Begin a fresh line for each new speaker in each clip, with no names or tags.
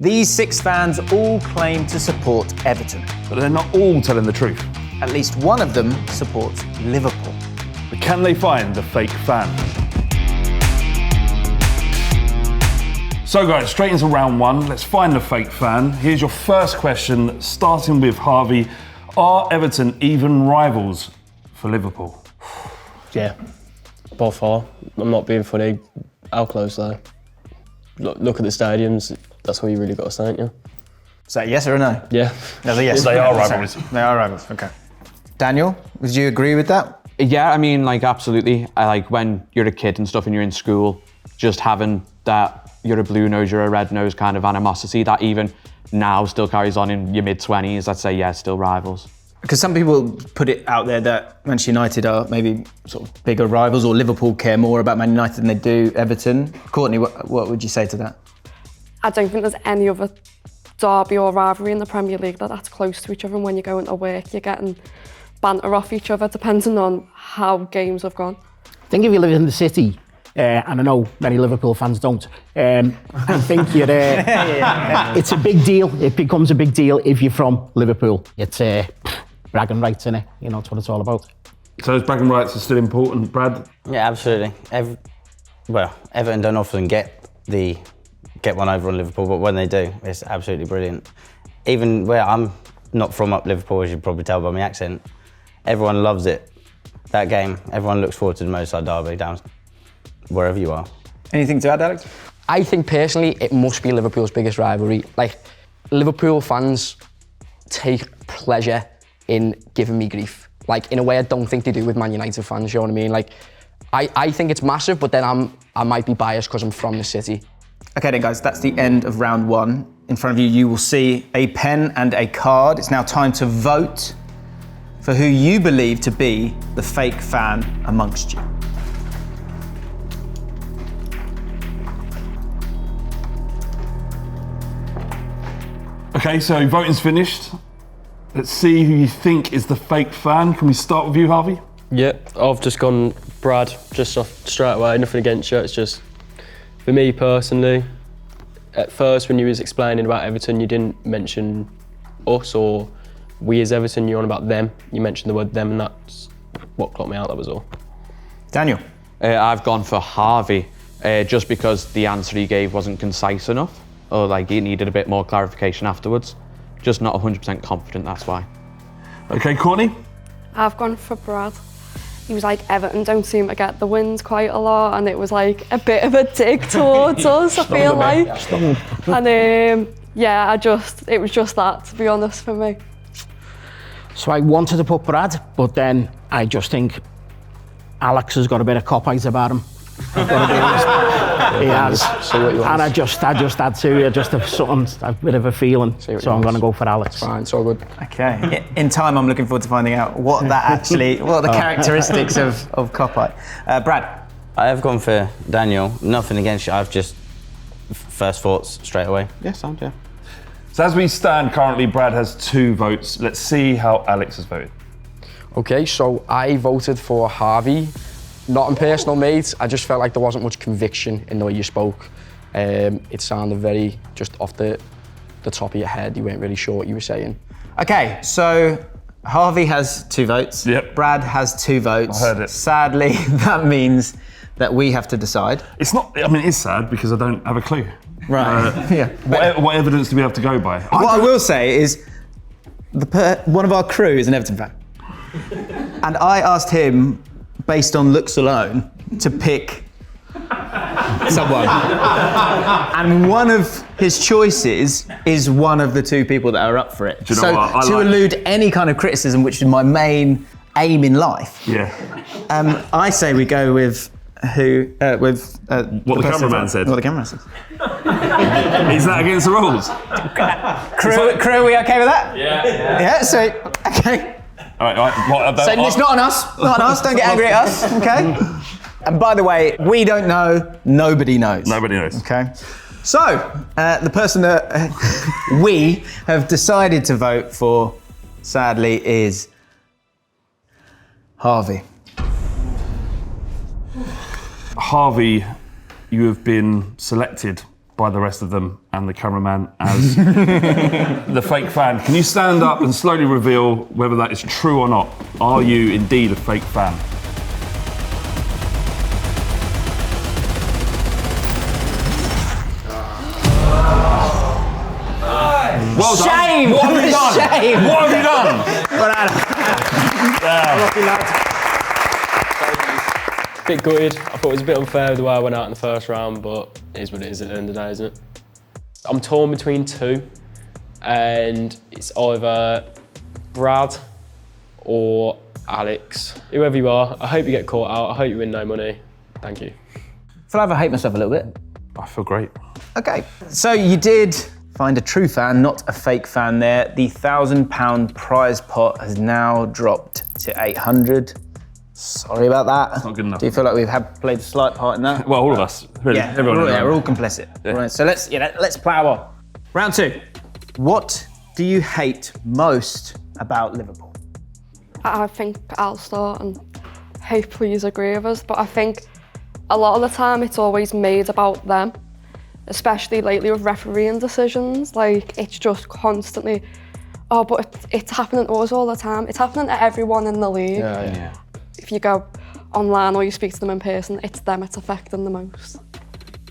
These 6 fans all claim to support Everton.
But they're not all telling the truth.
At least one of them supports Liverpool.
But can they find the fake fan? So guys, straight into round 1. Let's find the fake fan. Here's your first question, starting with Harvey. Are Everton even rivals for Liverpool?
Yeah, both are. I'm not being funny. How close though? Look at the stadiums. That's where you really got to start, yeah.
Is that a yes or a no?
Yeah.
That's a yes.
They are rivals.
They are rivals, okay. Daniel, would you agree with that?
Yeah, I mean, like, absolutely. I like when you're a kid and stuff and you're in school, just having that you're a blue nose, you're a red nose kind of animosity that even now still carries on in your mid-20s. I'd say, yeah, still rivals. Because
some people put it out there that Manchester United are maybe sort of bigger rivals, or Liverpool care more about Man United than they do Everton. Courtney, what would you say to that?
I don't think there's any other derby or rivalry in the Premier League that's close to each other, and when you're going to work, you're getting banter off each other, depending on how games have gone.
I think if you live in the city, and I know many Liverpool fans don't, I think you're, it's a big deal. It becomes a big deal if you're from Liverpool. It's bragging rights, innit? You know, that's what it's all about.
So those bragging rights are still important, Brad?
Yeah, absolutely. Everton don't often get one over on Liverpool, but when they do, it's absolutely brilliant. Even where I'm not from up Liverpool, as you probably tell by my accent, everyone loves it. That game, everyone looks forward to the Merseyside derby down wherever you are.
Anything to add, Alex?
I think personally, it must be Liverpool's biggest rivalry. Like, Liverpool fans take pleasure in giving me grief. Like, in a way I don't think they do with Man United fans, you know what I mean? Like, I think it's massive, but then I might be biased because I'm from the city.
Okay then guys, that's the end of round 1. In front of you, you will see a pen and a card. It's now time to vote for who you believe to be the fake fan amongst you.
Okay, so voting's finished. Let's see who you think is the fake fan. Can we start with you, Harvey?
Yeah, I've just gone Brad, just off straight away, nothing against you, it's just, for me personally, at first when you was explaining about Everton, you didn't mention us or we as Everton, you're on about them. You mentioned the word them, and that's what clocked me out, that was all.
Daniel?
I've gone for Harvey, just because the answer he gave wasn't concise enough, or like he needed a bit more clarification afterwards. Just not 100% confident, that's why.
Okay, Courtney?
I've gone for Brad. He was like, Everton don't seem to get the wins quite a lot, and it was like a bit of a dig towards us, I feel like. And yeah, it was just that, to be honest, for me.
So I wanted to put Brad, but then I just think Alex has got a bit of cop-out about him. I've got to be honest. He has. And I just had to, a bit of a feeling. So I'm going to go for Alex.
Fine, it's all good.
Okay. In time, I'm looking forward to finding out what are the characteristics of cop-out. Brad?
I have gone for Daniel. Nothing against you. I've just first thoughts straight away.
Yeah, sound, yeah.
So as we stand currently, Brad has 2 votes. Let's see how Alex has voted.
Okay, so I voted for Harvey. Not in personal, mate. I just felt like there wasn't much conviction in the way you spoke. It sounded very just off the top of your head. You weren't really sure what you were saying.
Okay, so Harvey has 2 votes.
Yep.
Brad has 2 votes.
I heard it.
Sadly, that means that we have to decide.
It's not, I mean, it's sad because I don't have a clue.
Right, yeah.
What evidence do we have to go by?
What I will say is, one of our crew is an Everton fan. And I asked him, based on looks alone, to pick someone. And one of his choices is one of the 2 people that are up for it.
Do you know what?
To elude any kind of criticism, which is my main aim in life, I say we go with what the
cameraman said.
What the cameraman says.
Is that against the rules?
Crew, are we okay with that? Yeah, so, okay.
All right.
So it's not on us, don't get angry at us, okay? And by the way, we don't know, nobody knows.
Nobody knows.
Okay? So, the person that we have decided to vote for, sadly, is Harvey.
Harvey, you have been selected by the rest of them and the cameraman as the fake fan. Can you stand up and slowly reveal whether that is true or not? Are you indeed a fake fan? Well done.
Shame!
What have you done?
Shame!
What have you done?
Bit gutted. I thought it was a bit unfair the way I went out in the first round, but it is what it is at the end of the day, isn't it? I'm torn between two, and it's either Brad or Alex. Whoever you are, I hope you get caught out. I hope you win no money. Thank you.
Flav, I hate myself a little bit.
I feel great.
Okay, so you did find a true fan, not a fake fan there. The £1,000 prize pot has now dropped to 800. Sorry about that.
That's not good enough.
Do you feel like we've played a slight part in that?
Well, all of us. Really.
Yeah,
Everyone.
we're all complicit.
Yeah.
Right, so let's plough on. Round 2. What do you hate most about Liverpool?
I think I'll start and hopefully you agree with us, but I think a lot of the time it's always made about them, especially lately with refereeing decisions. Like, it's just constantly, oh, but it's happening to us all the time. It's happening to everyone in the league.
Yeah.
If you go online or you speak to them in person, it's them it's affecting the most.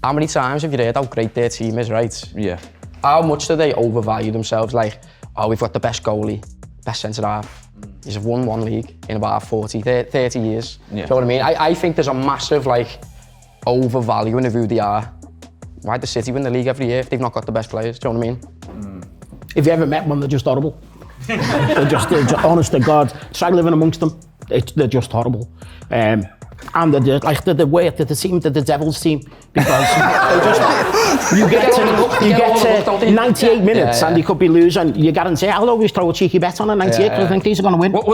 How many times have you heard how great their team is, right?
Yeah.
How much do they overvalue themselves? Like, oh, we've got the best goalie, best centre-half. He's won one league in about 30 years.
Yeah.
Do you know what I mean? I think there's a massive, like, overvaluing of who they are. Why the City win the league every year if they've not got the best players? Do you know what I mean?
If you ever met one, they're just horrible. they're just honest to God. Try living amongst them. They're just horrible. And they're the devil's team, because you get to 98 minutes and you could be losing. You guarantee I'll always throw a cheeky bet on a 98 because I think these are going to win.
What?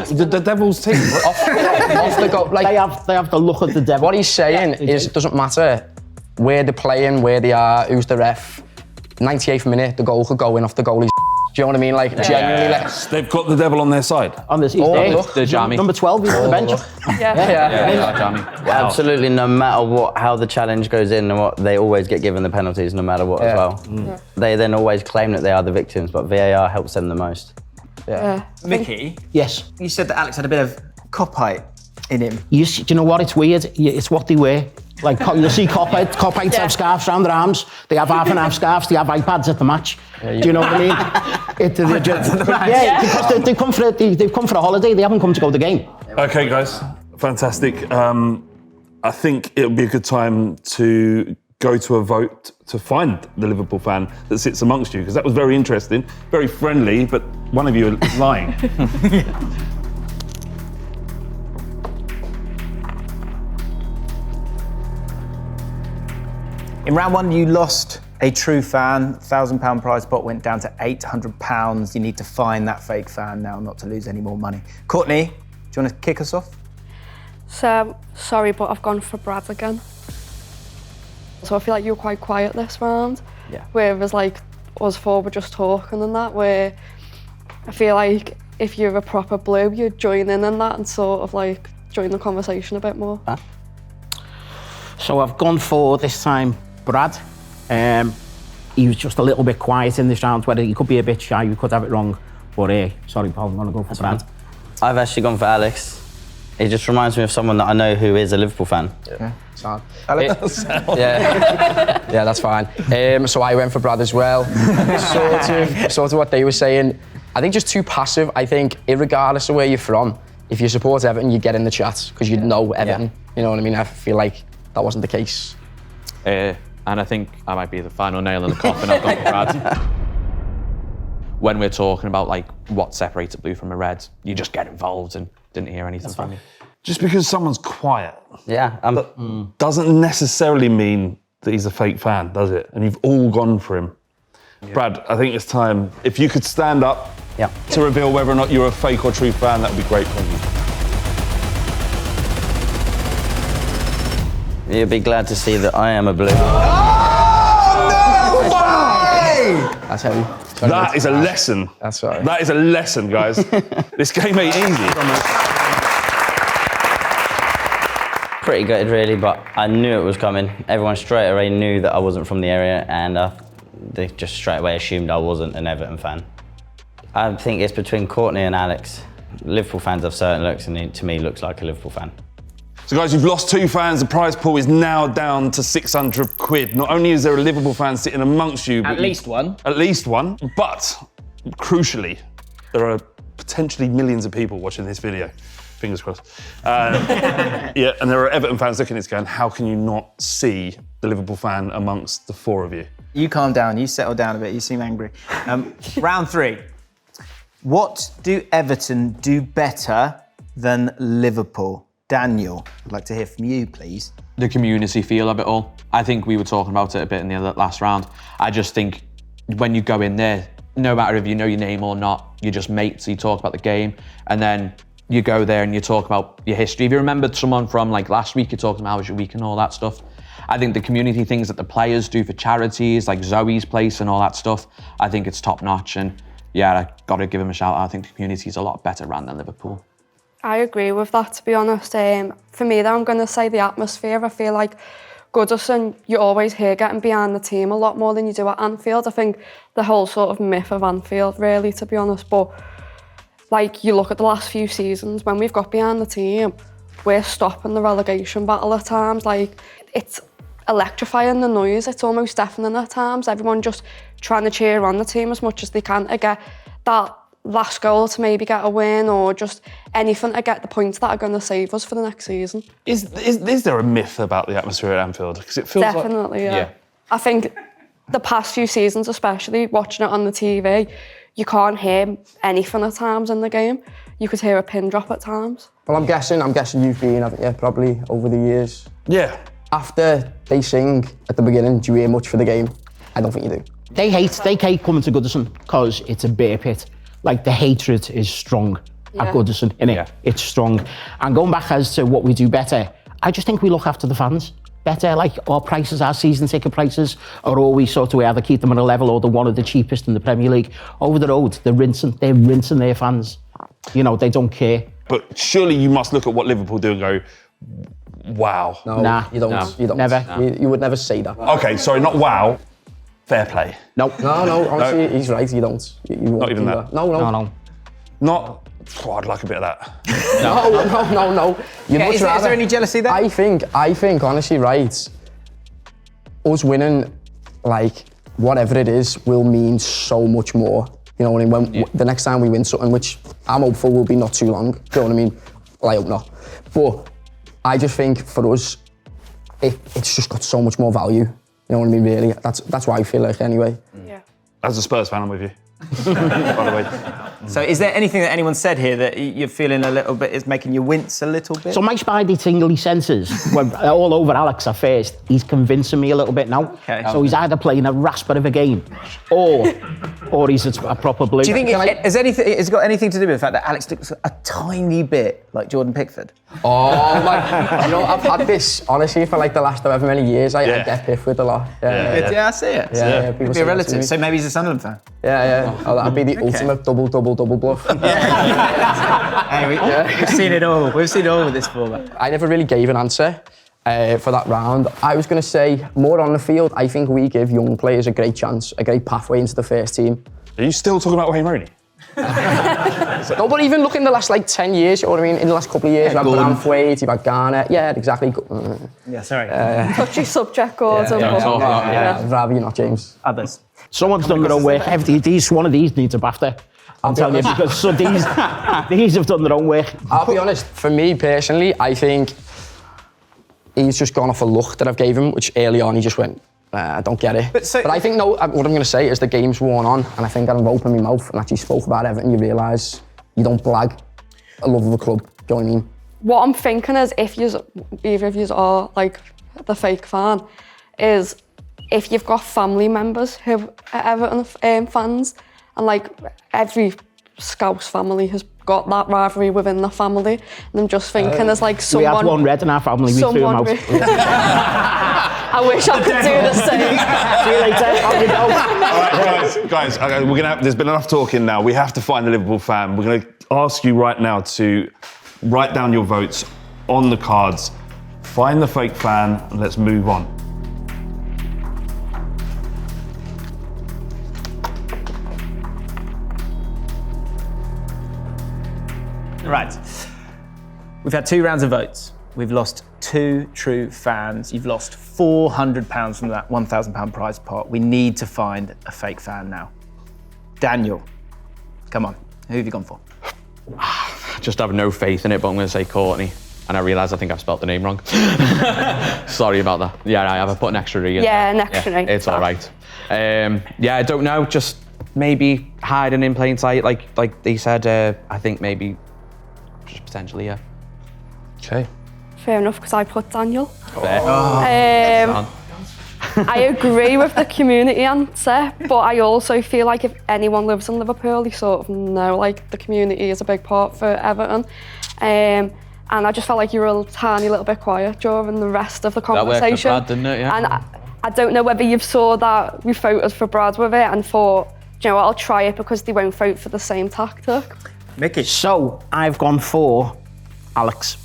The Devil's team?
Off the go, like,
they have the look of the devil.
what he's saying is it doesn't matter where they're playing, where they are, who's the ref. 98th minute, the goal could go in off the goalie's. Do you know what I mean? Like, genuinely, like,
They've got the devil on their side.
On this,
look,
the jammy.
Number 12, he's on the bench.
Jammy. Wow.
Absolutely, no matter how the challenge goes in and what, they always get given the penalties, no matter what as well. They then always claim that they are the victims, but VAR helps them the most.
Mickey,
Yes.
you said that Alex had a bit of cop-height in him.
Do you know what? It's weird. It's what they wear. Like, you'll see cop-heights have scarves around their arms. They have half and half scarves. They have iPads at the match. Do you know what I mean? Because they've come for a holiday. They haven't come to go to the game.
Okay, guys, fantastic. I think it would be a good time to go to a vote to find the Liverpool fan that sits amongst you, because that was very interesting, very friendly, but one of you is lying.
In round 1, you lost a true fan. £1,000 prize pot went down to £800. You need to find that fake fan now, not to lose any more money. Courtney, do you want to kick us off?
So, sorry, but I've gone for Brad again. So I feel like you were quite quiet this round.
Yeah.
Where it was like, us four were just talking and that, where I feel like if you're a proper blue, you'd join in that and sort of like join the conversation a bit more.
So I've gone for, this time, Brad. He was just a little bit quiet in this round, whether he could be a bit shy, you could have it wrong. But sorry, Paul, I'm going to go for Brad.
I've actually gone for Alex. He just reminds me of someone that I know who is a Liverpool fan.
Sound.
Alex?
Yeah, that's fine. So I went for Brad as well. sort of what they were saying. I think just too passive. I think, irregardless of where you're from, if you support Everton, you get in the chat because you know Everton.
Yeah.
You know what I mean? I feel like that wasn't the case.
And I think I might be the final nail in the coffin. I've got Brad. When we're talking about like what separates a blue from a red, you just get involved and didn't hear anything from you.
Just because someone's quiet doesn't necessarily mean that he's a fake fan, does it? And you've all gone for him. Yeah. Brad, I think it's time. If you could stand up to reveal whether or not you're a fake or true fan, that would be great for you.
You'd be glad to see that I am a blue.
That's heavy.
That is a lesson.
That's right.
That is a lesson, guys. This game ain't easy.
pretty gutted really, but I knew it was coming. Everyone straight away knew that I wasn't from the area, and they just straight away assumed I wasn't an Everton fan. I think it's between Courtney and Alex. Liverpool fans have certain looks, and he, to me, looks like a Liverpool fan.
So guys, you've lost 2 fans. The prize pool is now down to 600 quid. Not only is there a Liverpool fan sitting amongst you, but
At least one.
At least one. But crucially, there are potentially millions of people watching this video. Fingers crossed. Yeah, and there are Everton fans looking at this going, how can you not see the Liverpool fan amongst the 4 of you?
You calm down, you settle down a bit, you seem angry. Round 3. What do Everton do better than Liverpool? Daniel, I'd like to hear from you, please.
The community feel of it all. I think we were talking about it a bit in the last round. I just think when you go in there, no matter if you know your name or not, you're just mates, you talk about the game, and then you go there and you talk about your history. If you remembered someone from like last week, you're talking about how was your week and all that stuff. I think the community things that the players do for charities, like Zoe's place and all that stuff, I think it's top notch. And yeah, I got to give him a shout out. I think the community is a lot better ran than Liverpool.
I agree with that, to be honest. For me, though, I'm going to say the atmosphere. I feel like Goodison, you always hear getting behind the team a lot more than you do at Anfield. I think the whole sort of myth of Anfield, really, to be honest. But like, you look at the last few seasons, when we've got behind the team, we're stopping the relegation battle at times. Like, it's electrifying, the noise. It's almost deafening at times. Everyone just trying to cheer on the team as much as they can to get that last goal to maybe get a win, or just anything to get the points that are going to save us for the next season.
Is there a myth about the atmosphere at Anfield? Because it feels
Definitely, yeah. I think the past few seasons, especially watching it on the TV, you can't hear anything at times in the game. You could hear a pin drop at times.
Well, I'm guessing you've been, haven't you, probably over the years?
Yeah.
After they sing at the beginning, do you hear much for the game? I don't think you do.
They hate coming to Goodison because it's a bear pit. Like, the hatred is strong at Goodison, innit? Yeah. It's strong. And going back as to what we do better, I just think we look after the fans better. Like, our prices, our season ticket prices are always sort of either keep them at a level or they're one of the cheapest in the Premier League. Over the road, they're rinsing their fans. You know, they don't care.
But surely you must look at what Liverpool do and go, wow.
No,
nah,
you don't.
No,
you don't.
Never.
Nah. You would never say that.
Okay, sorry, not wow. Fair play.
No, honestly, he's right, you don't. You won't
not even
do
that.
No.
Not, I'd like a bit of that.
No.
Is there any jealousy there?
I think, honestly, right, us winning, like, whatever it is, will mean so much more. You know what I mean? The next time we win something, which I'm hopeful will be not too long, do you know what I mean? Well, I hope not. But I just think for us, it's just got so much more value. You know what I mean, really? That's why I feel like, anyway.
Yeah.
As a Spurs fan, I'm with you. By the way.
So is there anything that anyone said here that you're feeling a little bit is making you wince a little bit?
So my spidey tingly senses were all over Alex at first. He's convincing me a little bit now.
Okay.
So he's either playing a rasper of a game or he's a proper blue.
Do you think has it got anything to do with the fact that Alex looks a tiny bit like Jordan Pickford?
Oh my! You know, I've had this honestly for like the last however many years. I get Pickford a lot.
Yeah, I see it.
Yeah,
Could be a relative. So maybe he's a Sunderland fan.
Yeah. Oh, that'd be the ultimate double bluff.
Hey, we've seen it all. We've seen it all with this format.
I never really gave an answer for that round. I was going to say, more on the field, I think we give young players a great chance, a great pathway into the first team.
Are you still talking about Wayne Rooney?
No, but even look in the last like 10 years, you know what I mean? In the last couple of years, you've had Branthwaite, you've had Garner. Yeah, exactly.
Yeah, sorry.
Touchy subject, Gordon.
I'd rather you not, James.
Others.
Someone's done their own work. One of these needs a BAFTA. I'm telling you, because so these have done their own work.
I'll be honest, for me personally, I think he's just gone off a look that I've gave him, which early on he just went, I don't get it. But I think, what I'm going to say is the game's worn on, and I think I've opened my mouth and actually spoke about Everton, you realise you don't blag a love of a club, do you know what I mean?
What I'm thinking is, if either of you are like the fake fan, is if you've got family members who are Everton fans, and like every Scouse family has got that rivalry within the family, and I'm just thinking there's like someone...
We had one red in our family, we threw him out.
I wish I could do the same.
See you later, off you go.
All right, guys, there's been enough talking now. We have to find a Liverpool fan. We're going to ask you right now to write down your votes on the cards Find the fake fan and let's move on.
Right. We've had 2 rounds of votes. We've lost 2 true fans. You've lost £400 from that £1,000 prize pot. We need to find a fake fan now. Daniel, come on. Who have you gone for?
I just have no faith in it, but I'm going to say Courtney. And I realise I think I've spelt the name wrong. Sorry about that. Yeah, I have. I put an extra E in
Yeah,
there.
an extra E.
It's all right. Yeah, I don't know. Just maybe hiding in plain sight, like they said. I think maybe just potentially, yeah.
Okay.
Fair enough, because I put Daniel.
Fair.
I agree with the community answer, but I also feel like if anyone lives in Liverpool, they sort of know like the community is a big part for Everton. And I just felt like you were a tiny little bit quiet during the rest of the conversation.
That worked for Brad, didn't it? Yeah.
And I don't know whether you've saw that we voted for Brad with it and thought, you know what, I'll try it because they won't vote for the same tactic.
Mickey.
So I've gone for Alex.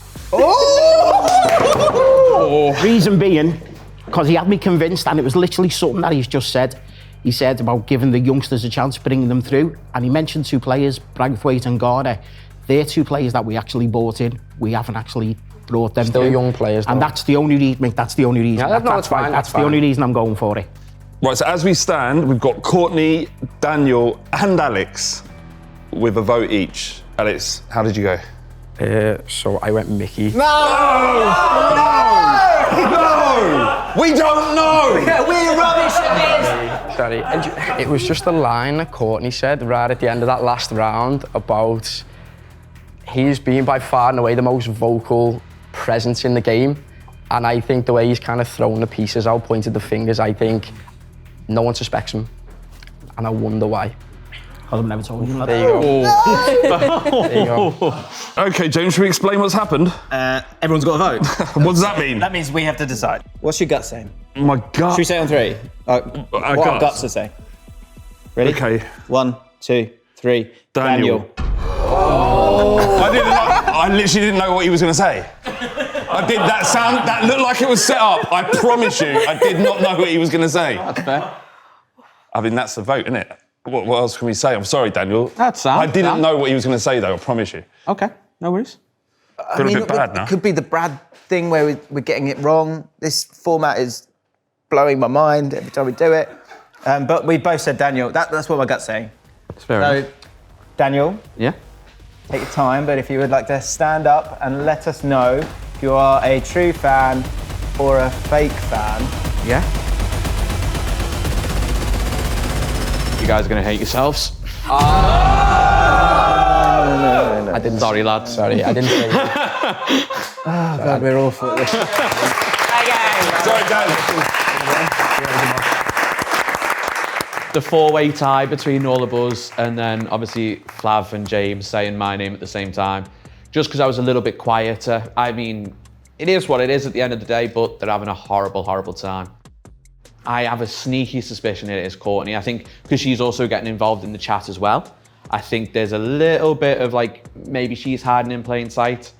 Reason being, because he had me convinced, and it was literally something that he's just said. He said about giving the youngsters a chance, bringing them through, and he mentioned 2 players, Braithwaite and Garner. They're 2 players that we actually bought in. We haven't actually brought them
Still
through.
young players,
And
though.
that's the only reason, mate, that's the only reason.
Yeah, that's fine.
That's the only reason I'm going for it.
Right, so as we stand, we've got Courtney, Daniel, and Alex with a vote each. Alex, how did you go?
So I went Mickey.
No! We don't know!
Yeah, we're rubbish at this!
Sorry, and it was just a line that Courtney said right at the end of that last round about he's been by far and away the most vocal presence in the game. And I think the way he's kind of thrown the pieces out, pointed the fingers, I think no one suspects him. And I wonder why.
Because I've never told you that.
There you go. There you go.
Okay, James, should we explain what's happened?
Everyone's got a vote.
What does that mean?
That means we have to decide. What's your gut saying?
My gut.
Should we say it on 3? What our guts are saying. Ready?
Okay.
1, 2, 3.
Daniel. I literally didn't know what he was going to say. That looked like it was set up. I promise you, I did not know what he was going to say.
That's fair.
I mean, that's the vote, isn't it? What else can we say? I'm sorry, Daniel.
That's sad.
I didn't know what he was going to say, though, I promise you.
Okay, no worries.
Feel a bit bad now.
It could be the Brad thing where we're getting it wrong. This format is blowing my mind every time we do it. But we both said Daniel. That's what my gut's saying.
It's fair enough.
Daniel,
Yeah?
take your time, but if you would like to stand up and let us know if you are a true fan or a fake fan.
Yeah? You guys are going to hate yourselves.
No.
I didn't.
Sorry, lads.
Sorry, I didn't say that.
Oh, God, we're awful at this.
Sorry, Dan.
The 4-way tie between all of us, and then obviously Flav and James saying my name at the same time. Just because I was a little bit quieter. I mean, it is what it is at the end of the day, but they're having a horrible, horrible time. I have a sneaky suspicion it is Courtney. I think because she's also getting involved in the chat as well. I think there's a little bit of like, maybe she's hiding in plain sight.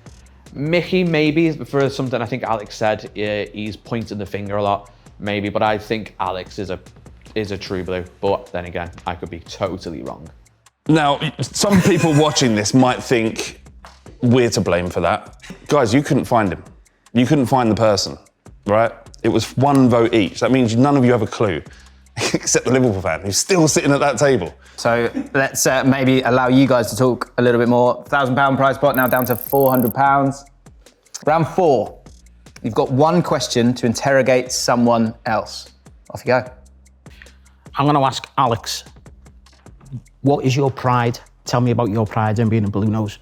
Mickey, maybe, for something I think Alex said, he's pointing the finger a lot, maybe, but I think Alex is a true blue. But then again, I could be totally wrong.
Now, some people watching this might think we're to blame for that. Guys, you couldn't find him. You couldn't find the person, right? It was 1 vote each. That means none of you have a clue, except the Liverpool fan who's still sitting at that table.
So let's maybe allow you guys to talk a little bit more. £1,000 prize pot now down to £400. Round 4. You've got 1 question to interrogate someone else. Off you go.
I'm going to ask Alex, what is your pride? Tell me about your pride in being a Blue Nose.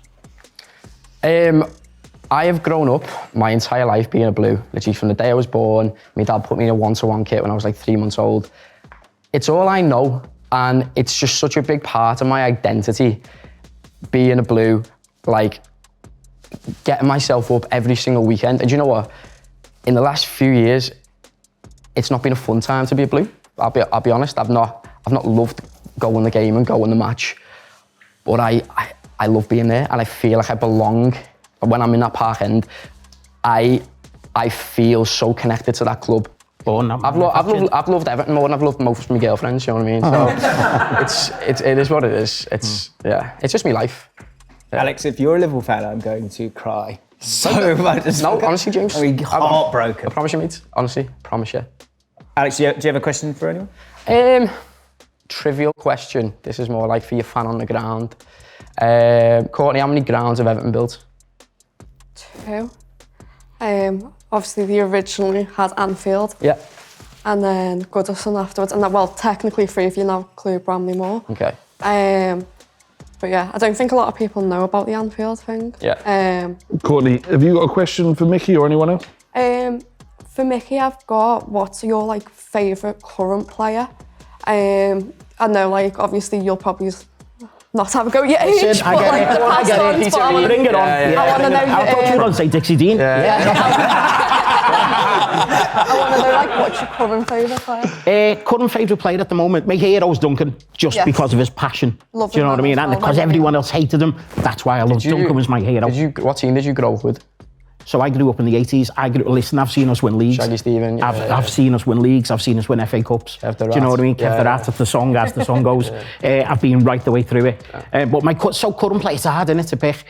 I have grown up my entire life being a blue. Literally from the day I was born, my dad put me in a 1-to-1 kit when I was like 3 months old. It's all I know, and it's just such a big part of my identity, being a blue, like getting myself up every single weekend. And you know what? In the last few years, it's not been a fun time to be a blue. I'll be honest, I've not loved going the game and going the match, but I love being there, and I feel like I belong. When I'm in that park end, I I feel so connected to that club.
Oh, no,
I've loved Everton more than I've loved most of my girlfriends, you know what I mean? So it is what it is. It's just my life. Yeah.
Alex, if you're a Liverpool fan, I'm going to cry so much.
No, honestly, James.
I'm heartbroken.
I promise you, mate. Honestly, promise you.
Alex, do you have a question for anyone?
Trivial question. This is more like for your fan on the ground. Courtney, how many grounds have Everton built?
2. Obviously, they originally had Anfield.
Yeah.
And then Goodison afterwards. And well, technically 3 if you now include Bramley Moore.
Okay.
But yeah, I don't think a lot of people know about the Anfield thing.
Yeah.
Courtney, have you got a question for Mickey or anyone else?
For Mickey, I've got what's your like favourite current player? I know, like obviously you'll probably not have a go at your age,
I get it. Bring it on.
I want to know.
I thought you were going to say Dixie Dean.
I want to know, like, what's your current favourite player?
Current favourite player at the moment, my hero's Duncan, just because of his passion.
Love
Do you know what I mean? And because everyone else hated him, that's why I love Duncan was my hero.
What team did you grow up with?
So I grew up in the 80s. I've seen us win leagues.
Shaggy Stephen.
I've seen us win leagues. I've seen us win FA Cups. Do you know what I mean? Kev the Rat, the song, as the song goes. I've been right the way through it. But my current player's hard, innit, to pick.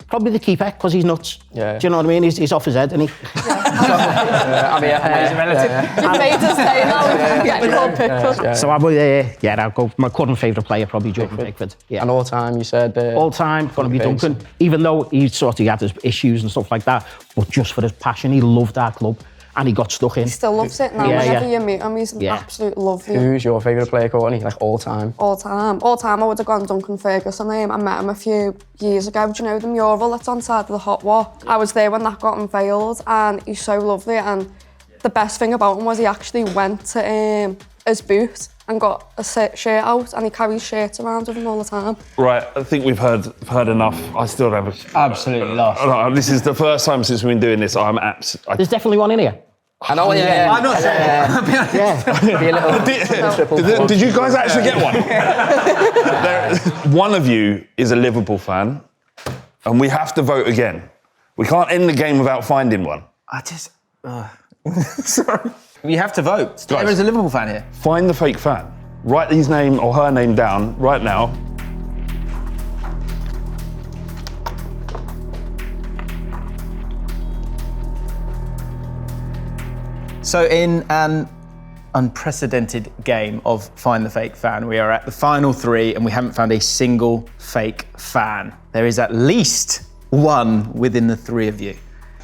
Probably the keeper, because he's nuts.
Yeah.
Do you know what I mean? He's off his head, isn't he?
He's a relative.
You've made us stay now. Getting called Pickford.
So I'll go. My current favourite player, probably Jordan Pickford. Yeah.
And all time, you said?
All time, going to be Duncan. Even though he had his issues and stuff like that, but just for his passion, he loved our club. And he got stuck in.
He still loves it now. Whenever you meet him, he's an absolute lovely.
Who's your favourite player, Courtney? Like all time?
All time. All time, I would have gone Duncan Ferguson. I met him a few years ago. Do you know the mural that's on side of the Hot Walk? I was there when that got unveiled, and he's so lovely. And the best thing about him was he actually went to his booth and got a shirt out, and he carries shirts around with him all the time.
Right, I think we've heard enough. I still have
absolutely lost.
This is the first time since we've been doing this.
There's definitely one in here.
I know, yeah.
I'm not sure.
Did you guys actually get one? One of you is a Liverpool fan, and we have to vote again. We can't end the game without finding one.
Sorry. You have to vote. There is a Liverpool fan here.
Find the fake fan. Write his name or her name down right now.
So in an unprecedented game of Find the Fake Fan, we are at the final 3 and we haven't found a single fake fan. There is at least one within the 3 of you.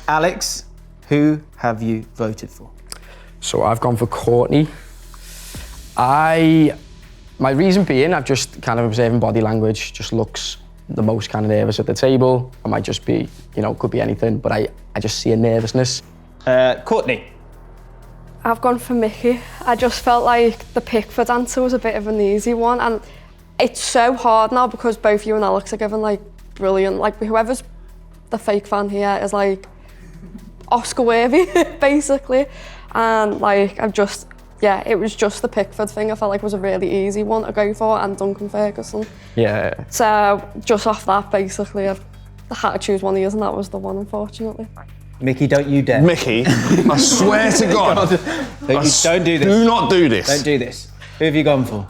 Alex, who have you voted for?
So I've gone for Courtney. My reason being, I've just kind of observing body language, just looks the most kind of nervous at the table. I might just be, could be anything, but I just see a nervousness.
Courtney.
I've gone for Mickey. I just felt like the Pickford answer was a bit of an easy one, and it's so hard now because both you and Alex are given like brilliant, like whoever's the fake fan here is like Oscar worthy basically, and like it was just the Pickford thing I felt like was a really easy one to go for, and Duncan Ferguson.
Yeah.
So just off that basically I had to choose one of yours, and that was the one, unfortunately.
Mickey, don't you dare.
Mickey, I swear to God.
Don't do this.
Do not do this.
Don't do this. Who have you gone for?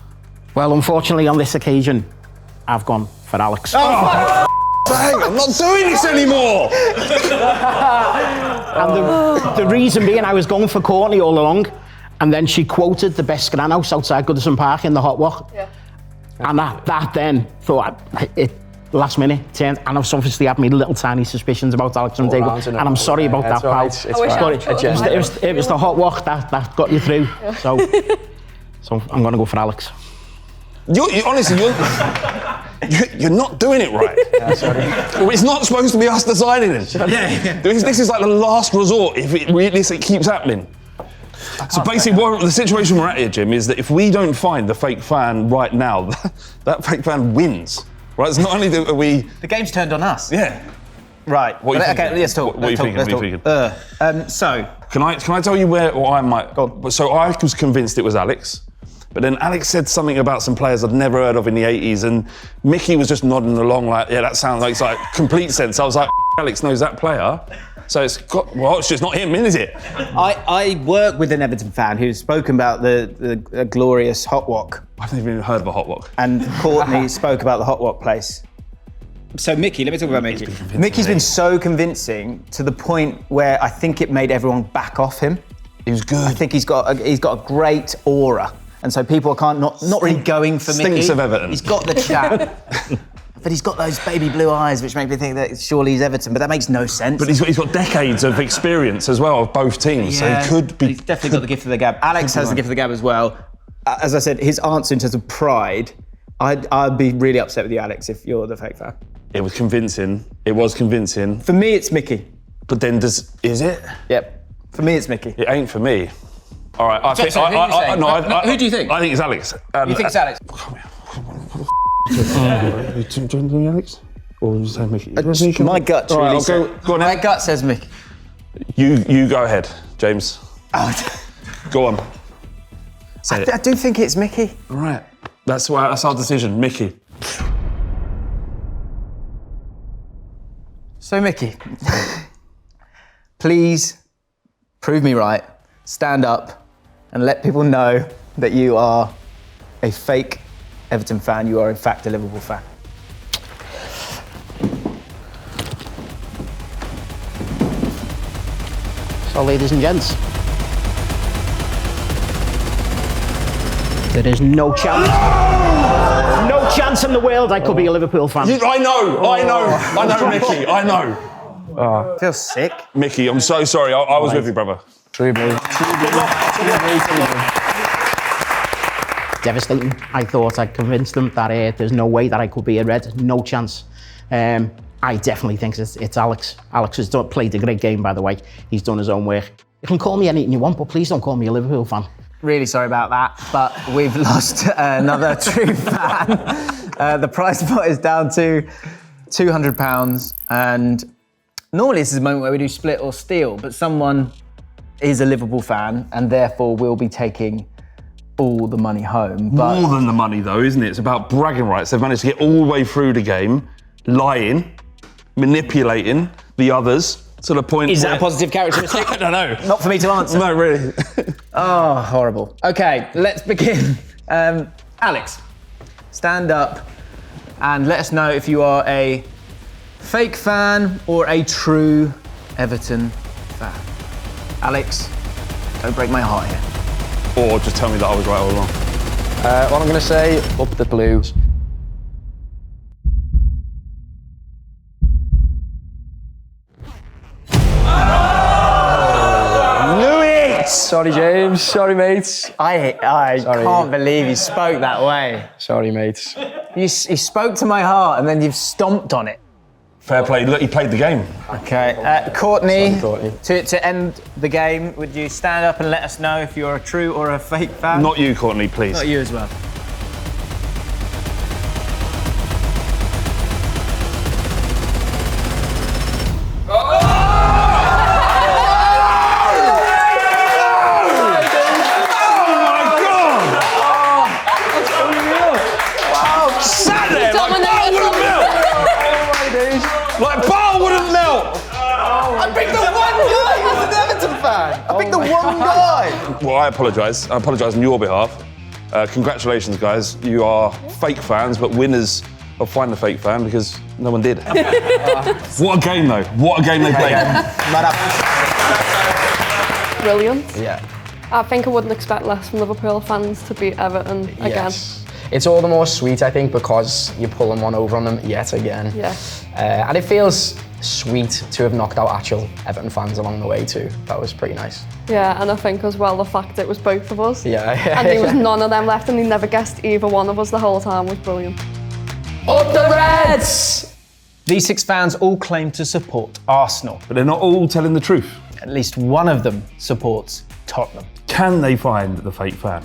Well, unfortunately, on this occasion, I've gone for Alex.
Oh, dang, I'm not doing this anymore.
And the reason being, I was going for Courtney all along, and then she quoted the best gran house outside Goodison Park in the Hot Walk. Yeah. And that then thought last minute turned, and I've obviously had me little tiny suspicions about Alex and Diego, and I'm sorry about that, pal. It was the Hot Walk that got you through. Yeah. So I'm going to go for Alex.
Honestly, you're not doing it right. Yeah, sorry. It's not supposed to be us deciding it. Yeah. This is like the last resort if it keeps happening. So basically, the situation we're at here, Jim, is that if we don't find the fake fan right now, that fake fan wins. Right? It's not only that we...
The game's turned on us.
Yeah.
Right.
Okay,
let's talk.
What are you thinking?
So...
Can I tell you where I might... Go. So I was convinced it was Alex, but then Alex said something about some players I'd never heard of in the 80s, and Mickey was just nodding along like, yeah, that sounds like complete sense. I was like... Alex knows that player. So it's just not him, is it?
I work with an Everton fan who's spoken about the glorious Hot Wok.
I've never even heard of a Hot Wok.
And Courtney spoke about the Hot Wok place. So Mickey, let me talk about Mickey. Mickey's been so convincing to the point where I think it made everyone back off him.
He was good.
I think he's got a great aura. And so people can't not really going for Mickey.
Stinks of Everton.
He's got the chat. But he's got those baby blue eyes, which make me think that surely he's Everton, but that makes no sense.
But he's got decades of experience as well of both teams,
yeah,
so he could be...
He's definitely got the gift of the gab. Alex has the gift of the gab as well. As I said, his answer in terms of pride, I'd be really upset with you, Alex, if you're the fake fan.
It was convincing. It was convincing.
For me, it's Mickey.
But then is it?
Yep. For me, it's Mickey.
It ain't for me. All right, I think...
Who do you think?
I think it's Alex.
You think it's Alex?
Do you think Alex? Or did you say Mickey?
My gut really
right, go on.
My gut says Mickey.
You go ahead, James. Go on.
I do think it's Mickey.
All right. That's our decision, Mickey.
So Mickey, please prove me right. Stand up and let people know that you are a fake Everton fan. You are in fact a Liverpool fan.
So, ladies and gents, there is no chance in the world I could be a Liverpool fan.
I know, Mickey, I know.
I feel sick.
Mickey, I'm so sorry. I was with you, brother.
True, mate.
Devastating. I thought I'd convinced them that there's no way that I could be a Red. No chance. I definitely think it's Alex. Alex has played a great game, by the way. He's done his own work. You can call me anything you want, but please don't call me a Liverpool fan.
Really sorry about that, but we've lost another true fan. The prize pot is down to £200, and normally this is a moment where we do split or steal, but someone is a Liverpool fan and therefore will be taking all the money home. But
more than the money, though, isn't it? It's about bragging rights. They've managed to get all the way through the game, lying, manipulating the others to the point.
Is that a positive characteristic?
I don't know.
Not for me to answer.
No, really.
Oh, horrible. Okay, let's begin. Alex, stand up and let us know if you are a fake fan or a true Everton fan. Alex, don't break my heart here.
Or just tell me that I was right all along.
What I'm going to say, up the Blues. Sorry, James. Sorry, mates.
I can't believe you spoke that way.
Sorry, mates.
You spoke to my heart and then you've stomped on it.
Fair play. Look, he played the game.
Okay. Courtney,
Courtney.
to end the game, would you stand up and let us know if you're a true or a fake fan?
Not you, Courtney, please.
Not you as well.
Like bar wouldn't melt!
I picked the one guy who's an Everton fan! I picked the one guy!
Well, I apologise. I apologise on your behalf. Congratulations, guys. You are fake fans, but winners of Find the Fake Fan because no one did. What a game, though. What a game they played.
Brilliant.
Yeah.
I think I wouldn't expect less from Liverpool fans to beat Everton again.
Yes. It's all the more sweet, I think, because you're pulling one over on them yet again.
Yeah.
And it feels sweet to have knocked out actual Everton fans along the way too. That was pretty nice.
Yeah, and I think as well the fact it was both of us.
Yeah.
And there was none of them left and they never guessed either one of us the whole time was brilliant.
Up the Reds!
These 6 fans all claim to support Arsenal.
But they're not all telling the truth.
At least one of them supports Tottenham.
Can they find the fake fan?